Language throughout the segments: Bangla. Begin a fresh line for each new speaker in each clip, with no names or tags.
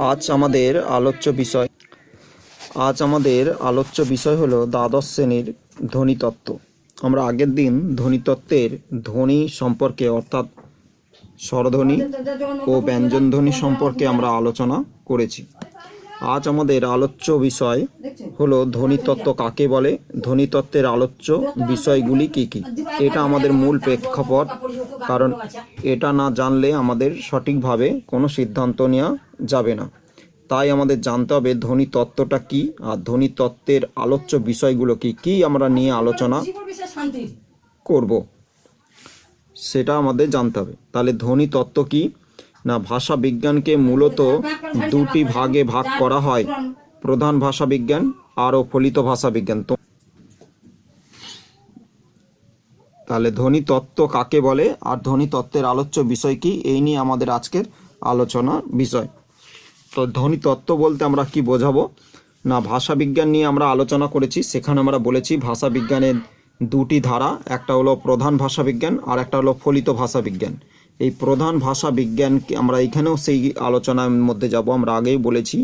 আজ আমাদের আলোচ্য বিষয় হলো দ্বাদশ শ্রেণীর ধ্বনিতত্ত্ব। আমরা আগের দিন ধ্বনিতত্ত্বের ধ্বনি সম্পর্কে অর্থাৎ স্বরধ্বনি ও ব্যঞ্জনধ্বনি সম্পর্কে আমরা আলোচনা করেছি। আজ আমাদের আলোচ্য বিষয় হলো ধ্বনিতত্ত্ব কাকে বলে, ধ্বনিতত্ত্বের আলোচ্য বিষয়গুলি কি কি। এটা আমাদের মূল প্রেক্ষাপট, কারণ এটা না জানলে আমাদের সঠিকভাবে কোনো সিদ্ধান্ত নেওয়া যাবে না। তাই আমাদের জানতে হবে ধ্বনিতত্ত্বটা কি আর ধ্বনিতত্ত্বের আলোচ্য বিষয়গুলো কি কি আমরা নিয়ে আলোচনা করব, সেটা আমাদের জানতে হবে। তাহলে ধ্বনিতত্ত্ব কি না, ভাষা বিজ্ঞানকে মূলত দুটি ভাগে ভাগ করা হয়, প্রধান ভাষা বিজ্ঞান আর ফলিত ভাষা বিজ্ঞান। তাহলে ধ্বনিতত্ত্ব কাকে বলে আর ধ্বনিতত্ত্বের আলোচ্য বিষয় কি, এই নিয়ে আমাদের আজকের আলোচনা বিষয়। তো ধ্বনিতত্ত্ব বলতে আমরা কি বোঝাবো না, ভাষা বিজ্ঞান নিয়ে আমরা আলোচনা করেছি, সেখানে আমরা বলেছি ভাষা বিজ্ঞানের দুটি ধারা, একটা হলো প্রধান ভাষা বিজ্ঞান আর একটা হলো ফলিত ভাষা বিজ্ঞান। এই প্রধান ভাষা বিজ্ঞানকে আমরা এখানেও সেই আলোচনার মধ্যে যাব। আমরা আগেই বলেছি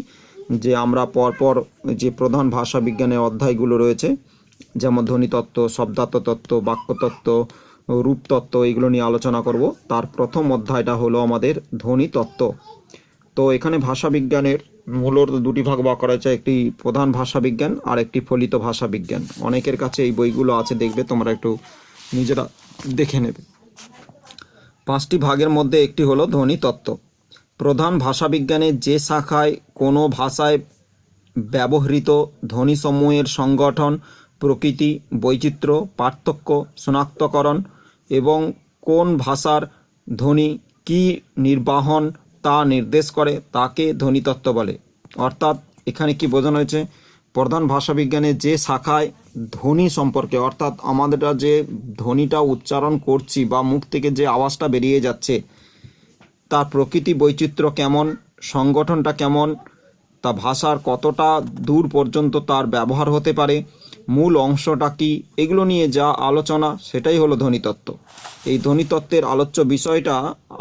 যে আমরা পরপর যে প্রধান ভাষা বিজ্ঞানের অধ্যায়গুলো রয়েছে, যেমন ধ্বনিতত্ত্ব, শব্দার্থ তত্ত্ব, বাক্যতত্ত্ব, রূপতত্ত্ব, এগুলো নিয়ে আলোচনা করব। তার প্রথম অধ্যায়টা হলো আমাদের ধ্বনিতত্ত্ব। তো এখানে ভাষা বিজ্ঞানের মূলত দুটি ভাগ ভাগ করা হয়েছে, একটি প্রধান ভাষা বিজ্ঞান আর একটি ফলিত ভাষা বিজ্ঞান। অনেকের কাছে এই বইগুলো আছে, দেখবে তোমরা একটু নিজেরা দেখে নেবে। পাঁচটি ভাগের মধ্যে একটি হলো ধ্বনিতত্ত্ব। প্রধান ভাষা বিজ্ঞানের যে শাখায় কোনো ভাষায় ব্যবহৃত ধ্বনিসমূহের সংগঠন, প্রকৃতি, বৈচিত্র্য, পার্থক্য, শনাক্তকরণ এবং কোন ভাষার ধ্বনি কী নির্বাহন তা নির্দেশ করে তাকে ধ্বনিতত্ত্ব বলে। অর্থাৎ এখানে কি বোঝানো হয়েছে, প্রধান ভাষা বিজ্ঞানের যে শাখায় ধ্বনি সম্পর্কে, অর্থাৎ আমাদের যে ধ্বনিটা উচ্চারণ করছি বা মুখ থেকে যে আওয়াজটা বেরিয়ে যাচ্ছে, তার প্রকৃতি বৈচিত্র্য কেমন, সংগঠনটা কেমন, তা ভাষার কতটা দূর পর্যন্ত তার ব্যবহার হতে পারে, মূল অংশটা কি, এগুলো নিয়ে যা আলোচনা, সেটাই হলো ধ্বনিতত্ত্ব। এই ধ্বনিতত্ত্বের আলোচ্য বিষয়টা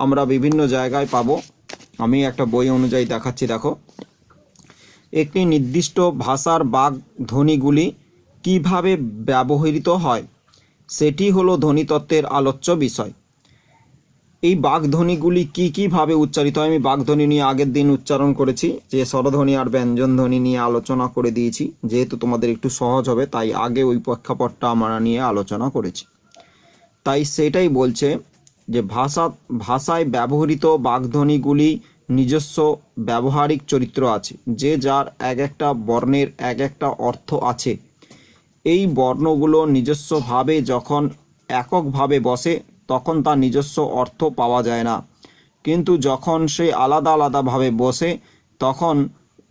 আমরা বিভিন্ন জায়গায় পাবো। আমি একটা বই অনুযায়ী দেখাচ্ছি, দেখো। একটি নির্দিষ্ট ভাষার বাক ধ্বনিগুলি কিভাবে ব্যবহৃত হয়, সেটি হলো ধ্বনিতত্ত্বের আলোচ্য বিষয়। এই বাকধ্বনিগুলি কীভাবে উচ্চারিত হয়, আমি বাকধ্বনি নিয়ে আগের দিন উচ্চারণ করেছি, যে স্বরধ্বনি আর ব্যঞ্জনধ্বনি নিয়ে আলোচনা করে দিয়েছি, যেহেতু তোমাদের একটু সহজ হবে তাই আগে ওই প্রেক্ষাপটটা আমরা নিয়ে আলোচনা করেছি। তাই সেটাই বলছে যে ভাষায় ব্যবহৃত বাকধ্বনিগুলি নিজস্ব ব্যবহারিক চরিত্র আছে, যে যার এক একটা বর্ণের এক একটা অর্থ আছে। এই বর্ণগুলো নিজস্বভাবে যখন এককভাবে বসে তখন তার নিজস্ব অর্থ পাওয়া যায় না, কিন্তু যখন সে আলাদা আলাদাভাবে বসে তখন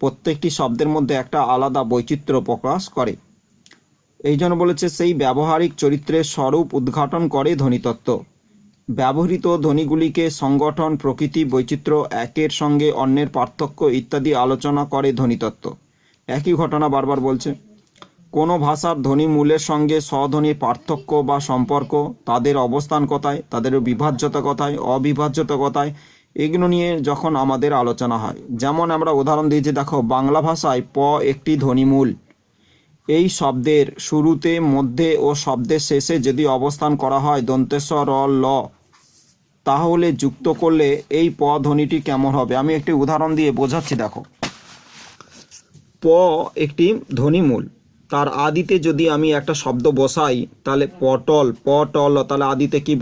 প্রত্যেকটি শব্দের মধ্যে একটা আলাদা বৈচিত্র্য প্রকাশ করে। এই জন্য বলেছে সেই ব্যবহারিক চরিত্রের স্বরূপ উদ্ঘাটন করে ধ্বনিতত্ত্ব। ব্যবহৃত ধ্বনিগুলিকে সংগঠন, প্রকৃতি, বৈচিত্র্য, একের সঙ্গে অন্যের পার্থক্য ইত্যাদি আলোচনা করে ধ্বনিতত্ত্ব। একই ঘটনা বারবার বলছে। কোনো ভাষার ধ্বনিমূলের সঙ্গে স্বধ্বনির পার্থক্য বা সম্পর্ক, তাদের অবস্থান কোথায়, তাদের বিভাজ্যতা কোথায়, অবিভাজ্যতা কোথায়, এগুলো নিয়ে যখন আমাদের আলোচনা হয়। যেমন আমরা উদাহরণ দিয়েছি, দেখো, বাংলা ভাষায় প একটি ধ্বনিমূল। এই শব্দের শুরুতে, মধ্যে ও শব্দের শেষে যদি অবস্থান করা হয় দন্তেস র ল, তাহলে যুক্ত করলে এই প ধ্বনিটি কেমন হবে। আমি একটি উদাহরণ দিয়ে বোঝাচ্ছি, দেখো। প একটি ধ্বনিমূল, তার আদিতে যদি আমি একটা শব্দ বসাই, তাহলে পটল, তাহলে আদিতে কি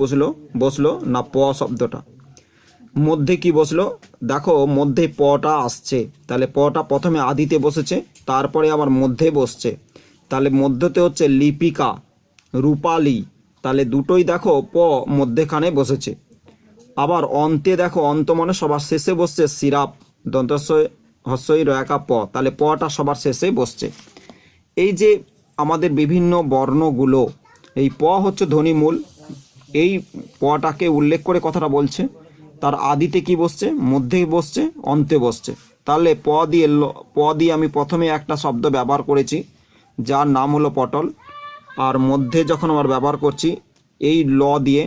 বসলো না প শব্দটা। মধ্যে কি বসলো, দেখো মধ্যে পটা আসছে, তাহলে পটা প্রথমে আদিতে বসেছে, তারপরে আবার মধ্যে বসছে, তাহলে মধ্যতে হচ্ছে লিপিকা, রূপালী, তাহলে দুটোই দেখো প মধ্যেখানে বসেছে। আবার অন্তে দেখো, অন্ত মানে সবার শেষে বসছে, সিরাপ, দন্তস্বই হস্যই রয়াকা প, তাহলে পটা সবার শেষে বসছে। এই যে আমাদের বিভিন্ন বর্ণগুলো, এই প হচ্ছে ধ্বনিমূল, এই পটাকে উল্লেখ করে কথাটা বলছে। তার আদিতে কি বসছে, মধ্যে বসছে, অন্তে বসছে। তাহলে প দিয়ে আমি প্রথমে একটা শব্দ ব্যবহার করেছি যার নাম হলো পটল, আর মধ্যে যখন আবার ব্যবহার করছি এই ল দিয়ে,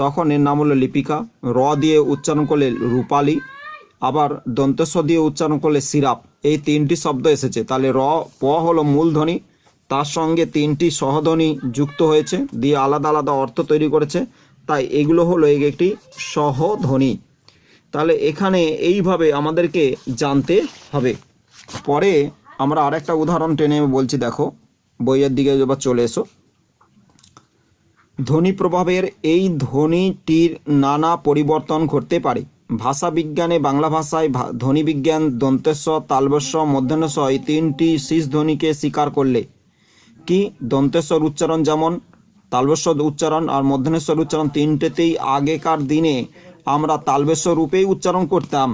তখন এর নাম হলো লিপিকা। র দিয়ে উচ্চারণ করলে রূপালী, আবার দন্তেস্ব দিয়ে উচ্চারণ করলে সিরাপ, এই তিনটি শব্দ এসেছে। তাহলে র প হলো মূলধ্বনি, তার সঙ্গে তিনটি সহধ্বনি যুক্ত হয়েছে দিয়ে আলাদা আলাদা অর্থ তৈরি করেছে, তাই এগুলো হলো একটি সহধ্বনি। তাহলে এখানে এইভাবে আমাদেরকে জানতে হবে। পরে আমরা আরেকটা উদাহরণ টেনে বলছি, দেখো বইয়ের দিকে এবার চলে এসো। ধ্বনি প্রভাবের এই ধ্বনিটির নানা পরিবর্তন ঘটতে পারে। ভাষা বিজ্ঞানে বাংলা ভাষায় ধ্বনি বিজ্ঞান দন্তেস্ব, তালবস্য, মূর্ধন্যস্ব এই তিনটি শীষ ধ্বনিকে স্বীকার করলে কি দন্তেশ্বর উচ্চারণ যেমন তালবস্য উচ্চারণ আর মূর্ধন্যস্বর উচ্চারণ তিনটেতেই আগেকার দিনে আমরা তালবস্য রূপেই উচ্চারণ করতাম।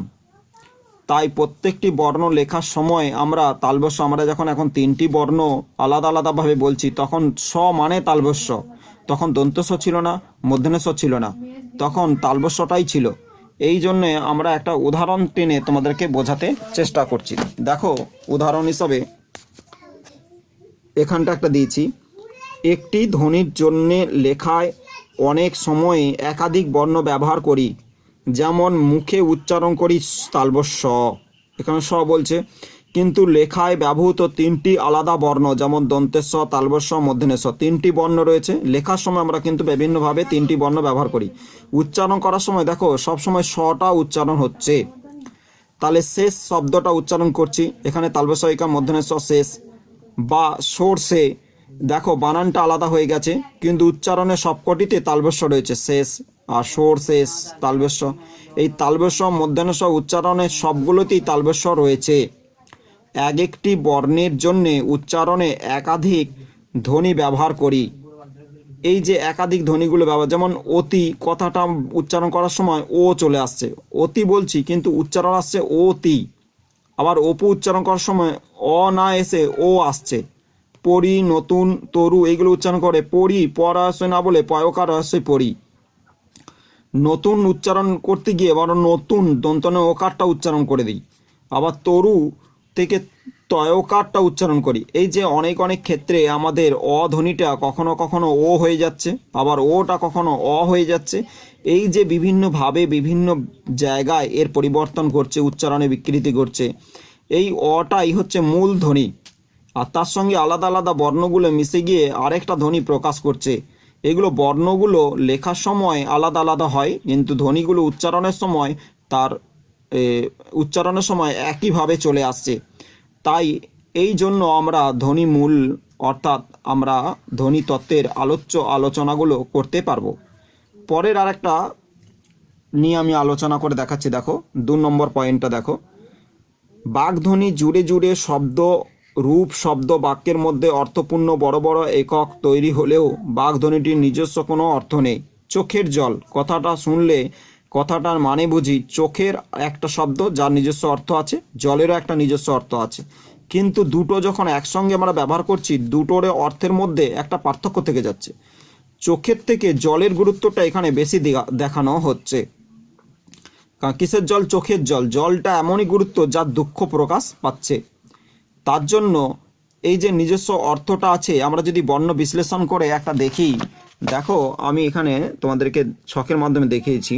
তাই প্রত্যেকটি বর্ণ লেখার সময় আমরা তালবস্য, আমরা যখন এখন তিনটি বর্ণ আলাদা আলাদাভাবে বলছি তখন স মানে তালবস্য, তখন দন্তস্ব ছিল না, মূর্ধন্যস্ব ছিল না, তখন তালবস্যটাই ছিল। এই জন্যে আমরা একটা উদাহরণ টেনে তোমাদেরকে বোঝাতে চেষ্টা করছি। দেখো উদাহরণ হিসাবে এখানটা একটা দিয়েছি। একটি ধ্বনির জন্যে লেখায় অনেক সময় একাধিক বর্ণ ব্যবহার করি, যেমন মুখে উচ্চারণ করি তালবস্য, এখানে স বলছে, কিন্তু লেখায় ব্যবহৃত তিনটি আলাদা বর্ণ যেমন দন্তেস্ব, তালবস্য, মূর্ধন্যস্ব তিনটি বর্ণ রয়েছে। লেখার সময় আমরা কিন্তু বিভিন্নভাবে তিনটি বর্ণ ব্যবহার করি। উচ্চারণ করার সময় দেখো সবসময় সটা উচ্চারণ হচ্ছে, তাহলে শেষ শব্দটা উচ্চারণ করছি, এখানে তালবস্য ইকার মূর্ধন্যস্ব শেষ বা সরষে, দেখো বানানটা আলাদা হয়ে গেছে কিন্তু উচ্চারণে সবকটিতে তালবস্য রয়েছে, শেষ আর সোর শেষ তালবস্য। এই তালবস্য মূর্ধন্যস্ব উচ্চারণে সবগুলোতেই তালবস্য রয়েছে। এক একটি বর্ণের জন্যে উচ্চারণে একাধিক ধ্বনি ব্যবহার করি। এই যে একাধিক ধ্বনিগুলো ব্যবহার, যেমন অতি কথাটা উচ্চারণ করার সময় ও চলে আসছে, অতি বলছি কিন্তু উচ্চারণ আসছে অতি। আবার অপু উচ্চারণ করার সময় অ না এসে ও আসছে। পরি, নতুন, তরু এইগুলো উচ্চারণ করে পরি, পর আসে না বলে পয়কার আসে পরি। নতুন উচ্চারণ করতে গিয়ে আবার নতুন দন্তনে ওকারটা উচ্চারণ করে দিই, আবার তরু থেকে তয়কারটা উচ্চারণ করি। এই যে অনেক অনেক ক্ষেত্রে আমাদের অ ধ্বনিটা কখনো কখনো ও হয়ে যাচ্ছে, আবার ওটা কখনো অ হয়ে যাচ্ছে। এই যে বিভিন্নভাবে বিভিন্ন জায়গায় এর পরিবর্তন করছে, উচ্চারণে বিকৃতি ঘটছে। এই অটাই হচ্ছে মূল ধ্বনি, আর তার সঙ্গে আলাদা আলাদা বর্ণগুলো মিশে গিয়ে আরেকটা ধ্বনি প্রকাশ করছে। এগুলো বর্ণগুলো লেখার সময় আলাদা আলাদা হয় কিন্তু ধ্বনিগুলো উচ্চারণের সময় একইভাবে চলে আসছে। তাই এই জন্য আমরা ধ্বনি মূল অর্থাৎ আমরা ধ্বনি তত্ত্বের আলোচনাগুলো করতে পারবো। পরের আরেকটা নিয়ে আমি আলোচনা করে দেখাচ্ছি। দেখো 2 নম্বর পয়েন্টটা দেখো। বাগধ্বনি জুড়ে জুড়ে শব্দ, রূপ, শব্দ বাক্যের মধ্যে অর্থপূর্ণ বড় বড় একক তৈরি হলেও বাগধ্বনিটির নিজস্ব কোনো অর্থ নেই। চোখের জল কথাটা শুনলে কথাটার মানে বুঝি চোখের একটা শব্দ যার নিজস্ব অর্থ আছে, জলেরও একটা নিজস্ব অর্থ আছে, কিন্তু দুটো যখন একসঙ্গে আমরা ব্যবহার করছি দুটোর অর্থের মধ্যে একটা পার্থক্য থেকে যাচ্ছে। চোখের থেকে জলের গুরুত্বটা এখানে বেশি দেখানো হচ্ছে। কিসের জল? চোখের জল। জলটা এমনই গুরুত্ব যার দুঃখ প্রকাশ পাচ্ছে। তার জন্য এই যে নিজস্ব অর্থটা আছে, আমরা যদি বর্ণ বিশ্লেষণ করে একটা দেখি, দেখো আমি এখানে তোমাদেরকে ছকের মাধ্যমে দেখিয়েছি।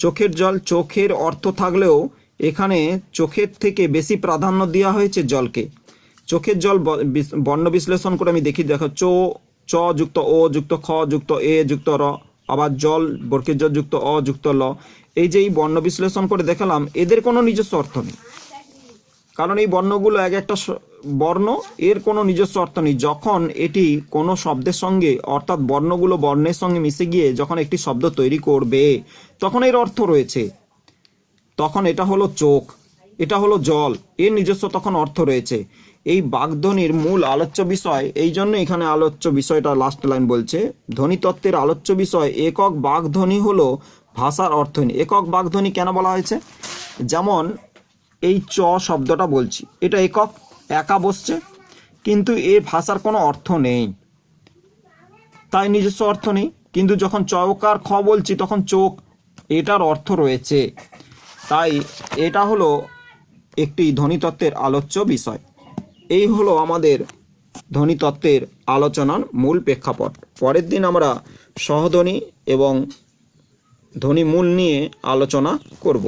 চোখের জল, চোখের অর্থ থাকলেও এখানে চোখের থেকে বেশি প্রাধান্য দেওয়া হয়েছে জলকে। চোখের জল বর্ণ বিশ্লেষণ করে আমি দেখি, দেখো চ যুক্ত ও যুক্ত খ যুক্ত এ যুক্ত র, আবার জল বর্গের জ যুক্ত অ যুক্ত ল। এই যে এই বর্ণ বিশ্লেষণ করে দেখালাম, এদের কোনো নিজস্ব অর্থ নেই, কারণ এই বর্ণগুলো এক একটা বর্ণ, এর কোনো নিজস্ব অর্থ নেই। যখন এটি কোনো শব্দের সঙ্গে অর্থাৎ বর্ণগুলো বর্ণের সঙ্গে মিশে গিয়ে যখন একটি শব্দ তৈরি করবে তখন এর অর্থ রয়েছে। তখন এটা হলো চোখ, এটা হলো জল, এর নিজস্ব তখন অর্থ রয়েছে। এই বাগধ্বনির মূল আলোচ্য বিষয়, এই জন্য এখানে আলোচ্য বিষয়টা লাস্ট লাইন বলছে, ধ্বনিতত্ত্বের আলোচ্য বিষয় একক বাগধ্বনি হলো ভাষার অর্থহীন। একক বাগধ্বনি কেন বলা হয়েছে? যেমন এই চ শব্দটা বলছি, এটা একক, একা বসছে, কিন্তু এর ভাষার কোনো অর্থ নেই, তাই নিজস্ব অর্থ নেই। কিন্তু যখন চৌকার খ বলছি তখন চোখ, এটার অর্থ রয়েছে। তাই এটা হলো একটি ধ্বনিতত্ত্বের আলোচ্য বিষয়। এই হলো আমাদের ধ্বনিতত্ত্বের আলোচনার মূল প্রেক্ষাপট। পরের দিন আমরা সহধ্বনি এবং ধ্বনি মূল নিয়ে আলোচনা করব।